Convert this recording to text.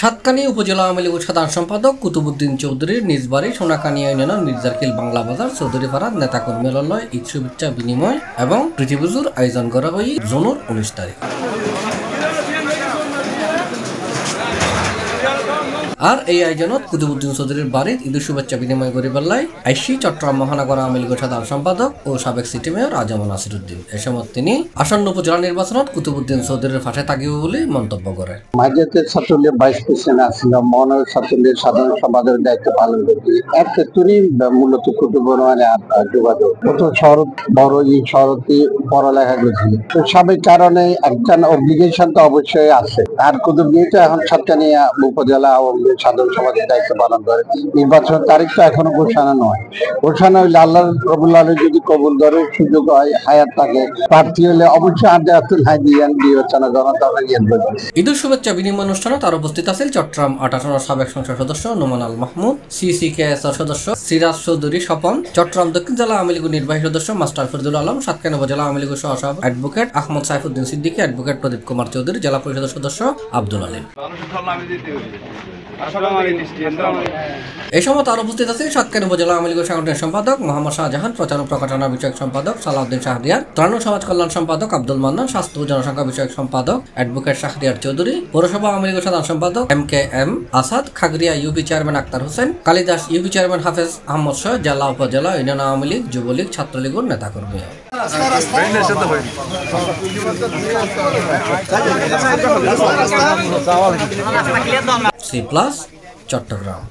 সাতকানিয়া উপজেলা আওয়ামী লীগের সাধারণ সম্পাদক কুতুবুদ্দিন চৌধুরীর নিজ বাড়ি সোনাকানিয়া ইউনিয়নের মির্জারকিল বাংলা বাজার চৌধুরীপাড়ার নেতাকর্মী লয় ঈদ শুভেচ্ছা বিনিময় এবং প্রীতিপুজোর আয়োজন করা হয় জুনের 19 তারিখ। আর এই আয়োজনত কুতুবুদ্দিন চৌধুরীর বাড়ির ঈদ শুভেচ্ছা বিনিময় করিবার লাই আইসি চট্টগ্রাম মহানগর আওয়ামী লীগের সাধারণ সম্পাদক ও সাবেক সিটি মেয়র আজম নাসিরউদ্দিন। এ সময় তিনি আসন্ন উপজেলা নির্বাচনত কুতুবুদ্দিন চৌধুরীর পাশে থাকিব বলে মন্তব্য করেন। মাঝেতে ছাত্রলীগের 22% আসছিল, মহানগর ছাত্রলীগের সাধারণ সম্পাদকের দায়িত্ব পালন করছি। এর ক্ষেত্রেই মূলত কুতুবুদ্দিন যোগাযোগ কত শহর বড় এই শহরটি পড়ালেখা করছিল, তো সবই কারণে একজন অব্লিগেশন তো অবশ্যই আছে। আর কুতুবুদ্দিন তো এখন সাতকানিয়া উপজেলা আওয়ামী লীগের সাধারণ সম্পাদকের দায়িত্ব পালন করে। নির্বাচনের তারিখ তো এখনো ঘোষণা নয়, ঘোষণা হইলে আল্লাহ রবুল আলামিন যদি কবুল করে, সুযোগ হয়, হায়াত থাকে, প্রার্থী হলে অবশ্যই আব্দুল হাদিয়ান বিবেচনা জনতা ঈদ শুভেচ্ছা বিনিময় অনুষ্ঠানে তার উপস্থিত আছেন চট্টগ্রাম ৮৮ সাবেক সংসদ সদস্য নোমান আল মাহমুদ, সিসিকেএসআর সদস্য সিরাজ চৌধুরী স্বপন, চট্টগ্রাম দক্ষিণ জেলা আওয়ামী লীগ নির্বাহী সদস্য মাস্টার ফরিদুল আলম, সাতকানিয়া উপজেলা আওয়ামী লীগের সহসভাপতি অ্যাডভোকেট আহমদ সাইফুদ্দিন সিদ্দিকী, অ্যাডভোকেট প্রদীপ কুমার চৌধুরী, জেলা পরিষদের সদস্য আব্দুল আলিম। এই সময় তার উপস্থিত আছেন সাতকানিয়া উপজেলা আওয়ামী লীগের সাংগঠনিক সম্পাদক মোহাম্মদ শাহজাহান, প্রচার ও প্রকাশনা বিষয়ক সম্পাদক সালাউদ্দিন শাহরিয়ার, ত্রাণ ও সমাজ কল্যাণ সম্পাদক আব্দুল মান্নান, স্বাস্থ্য ও জনসংখ্যা বিষয়ক সম্পাদক অ্যাডভোকেট শাহরিয়ার চৌধুরী, পৌরসভা আওয়ামী লীগের সাধারণ সম্পাদক MKM Asad, Khagaria UP chairman Akhtar Hossain, Kalidas UP chairman Hafez Ahmad Shah, জেলা উপজেলা ইউনিয়ন আওয়ামী লীগ, যুবলীগ, ছাত্রলীগের নেতাকর্মী। C+ চট্টগ্রাম।